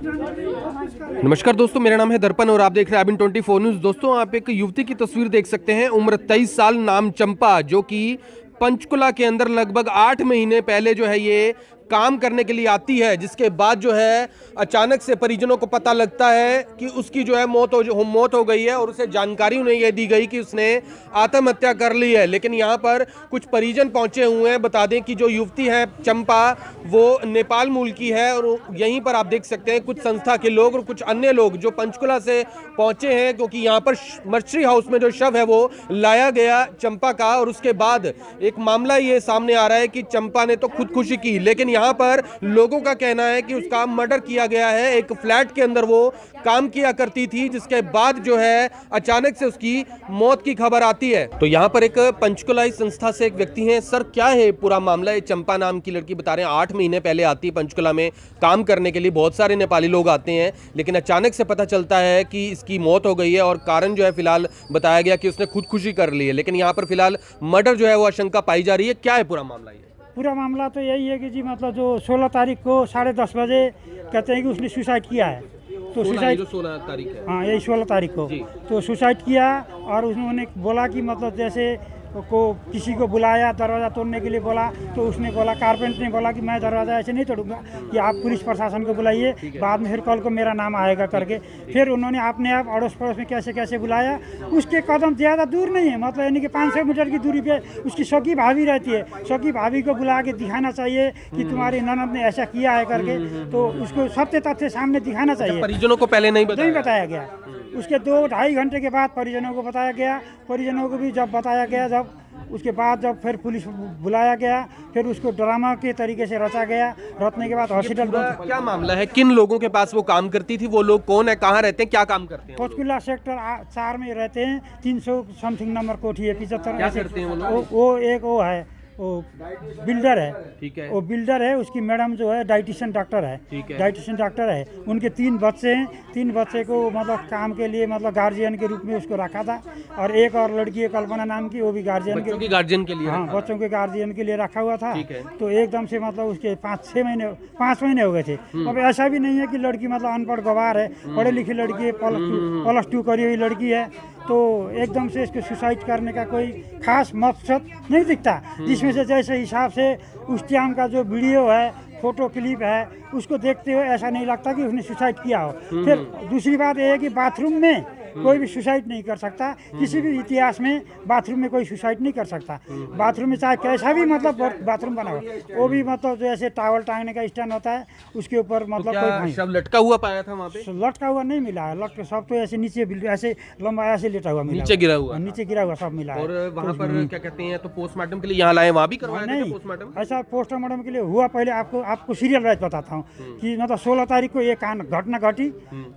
नमस्कार दोस्तों, मेरा नाम है दर्पण और आप देख रहे हैं आबिन 24 न्यूज़। दोस्तों, आप एक युवती की तस्वीर देख सकते हैं, उम्र 23 साल, नाम चंपा, जो कि पंचकुला के अंदर लगभग 8 महीने पहले जो है ये काम करने के लिए आती है, जिसके बाद जो है अचानक से परिजनों को पता लगता है कि उसकी जो है मौत हो गई है और उसे जानकारी उन्हें यह दी गई कि उसने आत्महत्या कर ली है। लेकिन यहाँ पर कुछ परिजन पहुंचे हुए हैं। बता दें कि जो युवती है चंपा, वो नेपाल मूल की है और यहीं पर आप देख सकते हैं कुछ संस्था के लोग और कुछ अन्य लोग जो पंचकुला से पहुंचे हैं, क्योंकि यहाँ पर मर्चरी हाउस में जो शव है वो लाया गया चंपा का। और उसके बाद एक मामला ये सामने आ रहा है कि चंपा ने तो खुदकुशी की, लेकिन यहाँ पर लोगों का कहना है कि उसका मर्डर किया गया है। एक फ्लैट के अंदर वो काम किया करती थी, जिसके बाद जो है अचानक से उसकी मौत की खबर आती है। तो यहाँ पर एक पंचकुलाई संस्था से एक व्यक्ति हैं। सर, क्या है पूरा मामला? ये चंपा नाम की लड़की बता रहे हैं 8 महीने पहले आती है पंचकुला में काम करने के लिए। बहुत सारे नेपाली लोग आते हैं, लेकिन अचानक से पता चलता है कि इसकी मौत हो गई है और कारण जो है फिलहाल बताया गया कि उसने खुदकुशी कर ली है। लेकिन यहाँ पर फिलहाल मर्डर जो है वो आशंका पाई जा रही है। क्या है पूरा मामला? ये पूरा मामला तो यही है कि जी मतलब जो 16 तारीख को 10:30 बजे कहते हैं कि उसने सुसाइड किया है। तो सुसाइड 16 तारीख है। हाँ, यही 16 तारीख को तो सुसाइड किया। और उन्होंने बोला कि मतलब जैसे को किसी को बुलाया दरवाज़ा तोड़ने के लिए बोला, तो उसने बोला, कारपेंटर ने बोला कि मैं दरवाज़ा ऐसे नहीं तोड़ूंगा, कि आप पुलिस प्रशासन को बुलाइए, बाद में फिर कल को मेरा नाम आएगा करके। फिर उन्होंने अपने आप अड़ोस पड़ोस में कैसे कैसे बुलाया। उसके कदम ज़्यादा दूर नहीं है, मतलब यानी कि 500 मीटर की दूरी पे उसकी सगी भाभी रहती है। सगी भाभी को बुला के दिखाना चाहिए कि तुम्हारी ननद ने ऐसा किया है करके, तो उसको सत्य तथ्य सामने दिखाना चाहिए। परिजनों को पहले नहीं बताया गया। उसके 2-2.5 घंटे के बाद परिजनों को बताया गया। परिजनों को भी जब बताया गया, जब उसके बाद जब फिर पुलिस बुलाया गया, फिर उसको ड्रामा के तरीके से रचा गया। रचने के बाद हॉस्पिटल। क्या मामला है? किन लोगों के पास वो काम करती थी? वो लोग कौन है, कहाँ रहते हैं, क्या काम करते हैं? पंचकुला सेक्टर 4 में रहते हैं। 300 समथिंग नंबर कोठी है, 75। क्या करते हैं वो लोग? वो एक वो है, वो बिल्डर है। ठीक है। वो बिल्डर है। उसकी मैडम जो है डाइटिशियन डॉक्टर है। ठीक है। डाइटिशियन डॉक्टर है। उनके 3 बच्चे हैं। 3 बच्चे को मतलब काम के लिए मतलब गार्जियन के रूप में उसको रखा था। और एक और लड़की है कल्पना नाम की, वो भी गार्जियन के लिए। हाँ, बच्चों के गार्जियन के लिए रखा हुआ था। तो एकदम से मतलब उसके 5 महीने हो गए थे। अब ऐसा भी नहीं है कि लड़की मतलब अनपढ़ गवार है, पढ़ी लिखी लड़की है, +2 करी हुई लड़की है। तो एकदम से इसको सुसाइड करने का कोई खास मकसद नहीं दिखता, जिसमें से जैसे हिसाब से उस टाइम का जो वीडियो है, फोटो क्लिप है, उसको देखते हुए ऐसा नहीं लगता कि उसने सुसाइड किया हो। फिर दूसरी बात यह है कि बाथरूम में कोई भी सुसाइड नहीं कर सकता। किसी भी इतिहास में बाथरूम में कोई सुसाइड नहीं कर सकता। बाथरूम में चाहे कैसा भी मतलब बाथरूम बना हो, वो भी मतलब जो ऐसे टावल टांगने का स्टैंड होता है, उसके ऊपर मतलब कोई शव लटका हुआ पाया था वहाँ पे? लटका हुआ नहीं मिला है। लटका सब तो ऐसे नीचे ऐसे लंबा ऐसे लेटा हुआ मिला, नीचे गिरा हुआ सब मिला। और वहाँ पर क्या कहते हैं, तो पोस्टमार्टम के लिए यहाँ लाए, वहाँ भी करवाया नहीं पोस्टमार्टम? ऐसा पोस्टमार्टम के लिए हुआ। पहले आपको सीरियल वाइज बताता हूँ कि मतलब 16 तारीख को ये घटना घटी।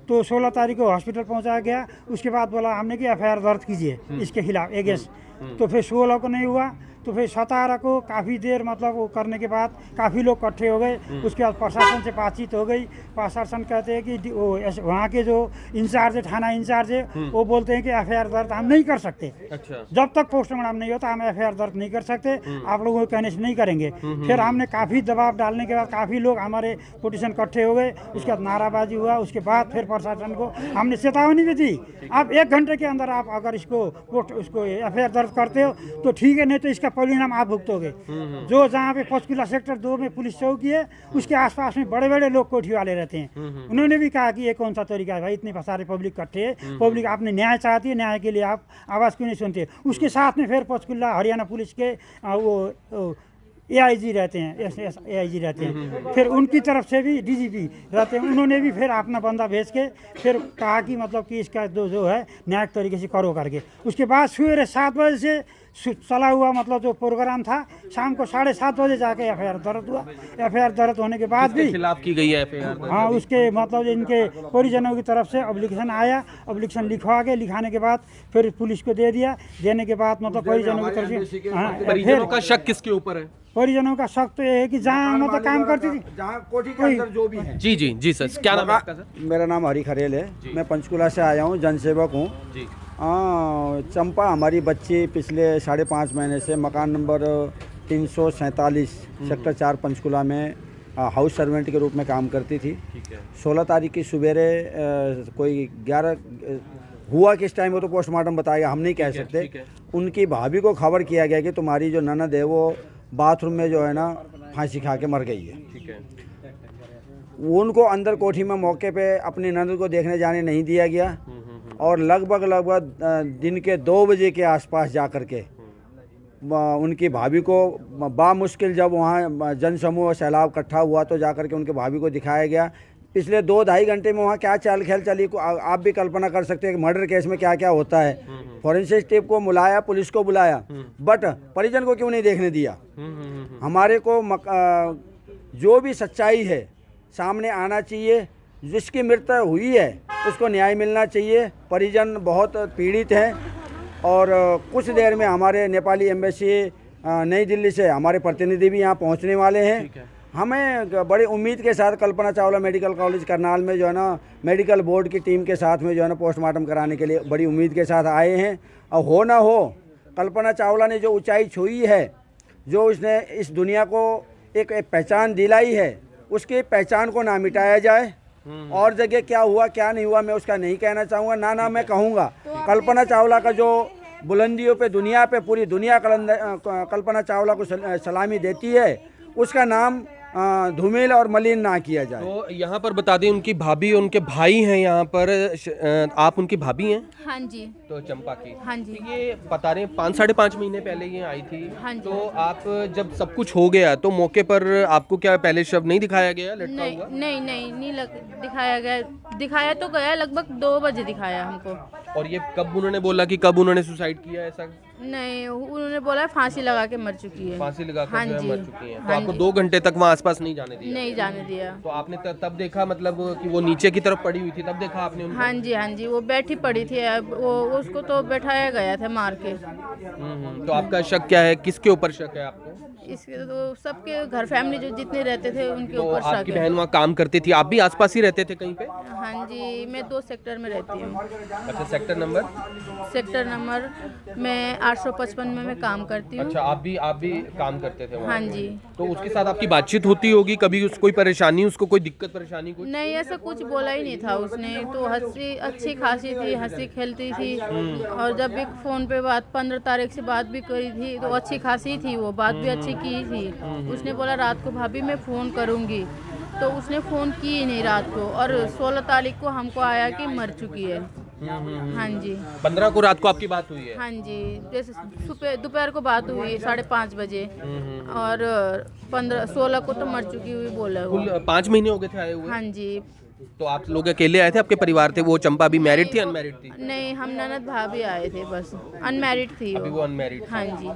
तो 16 तारीख को हॉस्पिटल पहुँचाया गया। उसके बाद बोला हमने कि FIR दर्ज कीजिए इसके खिलाफ एगेंस्ट। तो फिर 16 को नहीं हुआ। तो फिर 17 को काफ़ी देर मतलब वो करने के बाद काफ़ी लोग इकट्ठे हो गए। उसके बाद प्रशासन से बातचीत हो गई। प्रशासन कहते हैं कि वहाँ के जो इंचार्ज है, थाना इंचार्ज है, वो बोलते हैं कि FIR दर्ज हम नहीं कर सकते। अच्छा। जब तक पोस्टमार्टम नहीं होता हम FIR दर्ज नहीं कर सकते, आप लोगों के कहने से नहीं करेंगे। फिर हमने काफ़ी दबाव डालने के बाद काफ़ी लोग हमारे पोजीशन इकट्ठे हो गए। उसके बाद नाराबाजी हुआ। उसके बाद फिर प्रशासन को हमने चेतावनी भी दी, आप 1 घंटे के अंदर आप अगर उसको FIR दर्ज करते हो तो ठीक है, नहीं तो इसका परिणाम आप भुगतोगे। जो जहाँ पे पंचकुला सेक्टर 2 में पुलिस चौकी है, उसके आसपास में बड़े बड़े लोग कोठी वाले रहते हैं। उन्होंने भी कहा कि ये कौन सा तरीका है भाई, इतने सारे पब्लिक इकट्ठे है, पब्लिक आपने न्याय चाहती है, न्याय के लिए आप आवाज़ क्यों नहीं सुनते। उसके साथ में फिर पंचकुला हरियाणा पुलिस के वो AIG रहते हैं, AIG रहते हैं। फिर उनकी तरफ से भी DGP रहते हैं। उन्होंने भी फिर अपना बंदा भेज के फिर कहा कि मतलब कि इसका जो है न्यायिक तरीके से करो करके। उसके बाद सवेरे 7 बजे से चला हुआ मतलब जो प्रोग्राम था, शाम को 7:30 बजे जाके FIR दर्ज हुआ। FIR दर्ज होने के बाद भी खिलाफ की गई है FIR? हाँ, उसके मतलब इनके परिजनों की तरफ से एप्लीकेशन आया। एप्लीकेशन लिखवा के लिखाने के बाद फिर पुलिस को दे दिया। देने के बाद मतलब परिजनों की तरफ से परिजनों का शक किसके ऊपर है? परिजनों का शक तो ये है कि जहाँ मतलब काम करती थी, जहाँ कोठी के अंदर जो भी है। जी सर, क्या नाम है आपका सर? मेरा नाम हरी खरेल है। मैं पंचकुला से आया हूँ, जनसेवक हूँ। चंपा हमारी बच्ची पिछले 5.5 महीने से मकान नंबर 347 सेक्टर 4 पंचकुला में हाउस सर्वेंट के रूप में काम करती थी। ठीक है। 16 तारीख की सवेरे कोई 11 हुआ किस टाइम वो तो पोस्टमार्टम बताएगा, हम नहीं कह सकते। ठीक है। उनकी भाभी को खबर किया गया कि तुम्हारी जो ननद है वो बाथरूम में जो है ना फांसी खा के मर गई है। ठीक है। उनको अंदर कोठी में मौके पे अपनी ननद को देखने जाने नहीं दिया गया और लगभग दिन के 2 बजे के आसपास जा कर के उनकी भाभी को बामुश्किल जब वहाँ जनसमूह सैलाब इकट्ठा हुआ तो जा कर के उनके भाभी को दिखाया गया। पिछले 2-2.5 घंटे में वहाँ क्या चाल खेल चली आप भी कल्पना कर सकते हैं कि मर्डर केस में क्या क्या होता है। फॉरेंसिक टीम को बुलाया, पुलिस को बुलाया, बट परिजन को क्यों नहीं देखने दिया। हमारे को जो भी सच्चाई है सामने आना चाहिए। जिसकी मृत्यु हुई है उसको न्याय मिलना चाहिए। परिजन बहुत पीड़ित हैं और कुछ देर में हमारे नेपाली एम्बेसी नई दिल्ली से हमारे प्रतिनिधि भी यहाँ पहुँचने वाले हैं। हमें बड़ी उम्मीद के साथ कल्पना चावला मेडिकल कॉलेज करनाल में जो है ना मेडिकल बोर्ड की टीम के साथ में जो है ना पोस्टमार्टम कराने के लिए बड़ी उम्मीद के साथ आए हैं। और हो ना हो कल्पना चावला ने जो ऊंचाई छुई है, जो उसने इस दुनिया को एक पहचान दिलाई है, उसकी पहचान को ना मिटाया जाए। और जगह क्या हुआ क्या नहीं हुआ मैं उसका नहीं कहना चाहूँगा, ना मैं कहूँगा। कल्पना चावला का जो बुलंदियों पे दुनिया पे पूरी दुनिया कल्पना चावला को सलामी देती है, उसका नाम धूमिल और मलिन ना किया जाए। तो यहाँ पर बता दें उनकी भाभी उनके भाई हैं यहाँ पर। आप उनकी भाभी हैं? हाँ जी। तो चंपा की। हाँ जी। तो ये बता रहे हैं 5-5.5 महीने पहले ये आई थी। हाँ जी। तो आप जब सब कुछ हो गया तो मौके पर आपको क्या पहले शव नहीं दिखाया गया लटका हुआ? नहीं दिखाया गया। दिखाया तो गया लगभग 2 बजे दिखाया हमको। और ये कब उन्होंने बोला कि कब उन्होंने सुसाइड किया ऐसा? नहीं, उन्होंने बोला फांसी लगा के मर चुकी है। फांसी लगा हाँ कर जो है जी। मर चुकी हैं। तो हाँ आपको जी। 2 घंटे तक वहाँ आसपास नहीं जाने दिया? नहीं जाने दिया। तो आपने तब देखा मतलब कि वो नीचे की तरफ पड़ी हुई थी, तब देखा आपने उनको? हाँ जी, वो बैठी पड़ी थी। अब वो उसको तो बैठाया गया था मार के। तो आपका शक क्या है, किसके ऊपर शक है आपको? इसके तो सबके घर फैमिली जो जितने रहते थे उनके तो ऊपर शक आपकी है। बहन वहाँ काम करती थी, आप भी आसपास ही रहते थे कहीं पे? हाँ जी, मैं 2 सेक्टर में रहती हूँ। अच्छा, सेक्टर नंबर मैं 855 में मैं काम करती हूँ। अच्छा, आप भी काम करते थे वहाँ? हाँ जी। तो उसके साथ आपकी बातचीत होती होगी कभी? उसको कोई परेशानी, उसको कोई दिक्कत परेशानी कुछ? नहीं, ऐसा कुछ बोला ही नहीं था उसने। तो हंसी अच्छी खासी थी, हंसी खेलती थी। और जब भी फोन पे बात 15 तारीख से बात भी करी थी तो अच्छी खासी थी, वो बात भी अच्छी की थी। उसने बोला रात को भाभी मैं फ़ोन करूँगी, तो उसने फ़ोन की ही नहीं रात को। और 16 तारीख को हमको आया कि मर चुकी है। हाँ जी। 15 को रात को आपकी बात हुई है? हाँ जी, जैसे दोपहर को बात हुई 5:30 बजे। और 16 को तो मर चुकी हुई बोला वो। कुल 5 महीने हो गए थे आए हुए? हाँ जी। तो आप लोग अकेले आए थे, आपके परिवार थे? वो चंपा अभी मैरिड थी, अनमैरिड थी? नहीं, हम ननद भाभी आए थे, बस अनमैरिड थी अभी वो अनमैरिड। हाँ जी।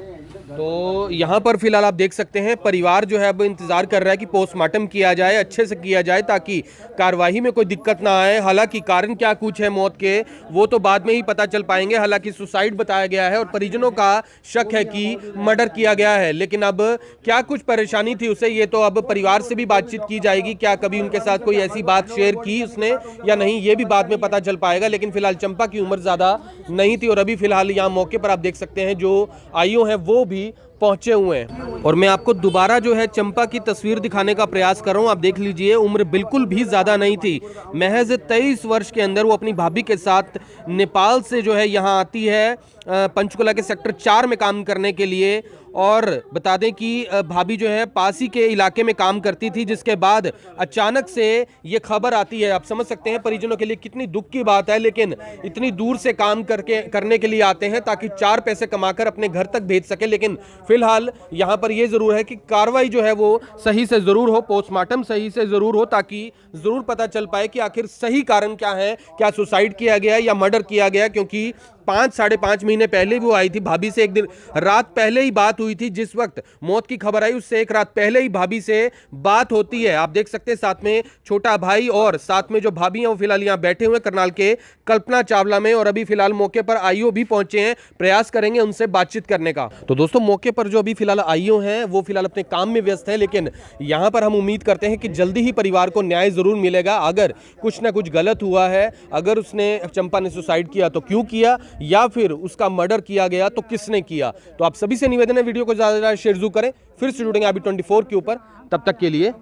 तो यहाँ पर फिलहाल आप देख सकते हैं परिवार जो है अब इंतजार कर रहा है कि पोस्टमार्टम किया जाए, अच्छे से किया जाए ताकि कार्यवाही में कोई दिक्कत ना आए। हालांकि कारण क्या कुछ है मौत के वो तो बाद में ही पता चल पाएंगे। हालांकि सुसाइड बताया गया है और परिजनों का शक है कि मर्डर किया गया है, लेकिन अब क्या कुछ परेशानी थी उसे, ये तो अब परिवार से भी बातचीत की जाएगी। क्या कभी उनके साथ कोई ऐसी बात शेयर की उसने या नहीं, ये भी बाद में पता चल पाएगा। लेकिन फिलहाल चंपा की उम्र ज्यादा नहीं थी और अभी फिलहाल यहाँ मौके पर आप देख सकते हैं जो आईओ हैं वो भी पहुंचे हुए हैं। और मैं आपको दोबारा जो है चंपा की तस्वीर दिखाने का प्रयास कर रहा हूं। आप देख लीजिए, उम्र बिल्कुल भी ज्यादा नहीं थी, महज 23 वर्ष के अंदर वो अपनी भाभी के साथ नेपाल से जो है यहाँ आती है पंचकुला के सेक्टर 4 में काम करने के लिए। और बता दें कि भाभी जो है पासी के इलाके में काम करती थी, जिसके बाद अचानक से ये खबर आती है। आप समझ सकते हैं परिजनों के लिए कितनी दुख की बात है, लेकिन इतनी दूर से काम करने के लिए आते हैं ताकि 4 पैसे कमाकर अपने घर तक भेज सके। लेकिन फिलहाल यहाँ पर यह जरूर है कि कार्रवाई जो है वो सही से जरूर हो, पोस्टमार्टम सही से जरूर हो, ताकि जरूर पता चल पाए कि आखिर सही कारण क्या है, क्या सुसाइड किया गया या मर्डर किया गया। क्योंकि 5-5.5 महीने पहले वो आई थी भाभी से, एक दिन रात पहले ही बात हुई थी। जिस वक्त मौत की खबर आई उससे एक रात पहले ही भाभी से बात होती है। आप देख सकते हैं साथ में छोटा भाई और साथ में जो भाभी हैं वो फिलहाल यहाँ बैठे हुए करनाल के कल्पना चावला में। और अभी फिलहाल मौके पर आईओ भी पहुंचे हैं, प्रयास करेंगे उनसे बातचीत करने का। तो दोस्तों मौके पर जो अभी फिलहाल आईओ हैं वो फिलहाल अपने काम में व्यस्त है, लेकिन यहाँ पर हम उम्मीद करते हैं कि जल्दी ही परिवार को न्याय जरूर मिलेगा। अगर कुछ ना कुछ गलत हुआ है, अगर उसने चंपा ने सुसाइड किया तो क्यों किया, या फिर उसका मर्डर किया गया तो किसने किया। तो आप सभी से निवेदन है वीडियो को ज्यादा से ज्यादा शेयर जरूर करें। फिर से जुड़ेंगे अभी 24 के ऊपर, तब तक के लिए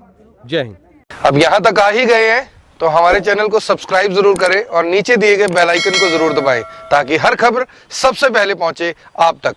जय हिंद। अब यहाँ तक आ ही गए हैं तो हमारे चैनल को सब्सक्राइब जरूर करें और नीचे दिए गए बेल आइकन को जरूर दबाएं ताकि हर खबर सबसे पहले पहुंचे आप तक।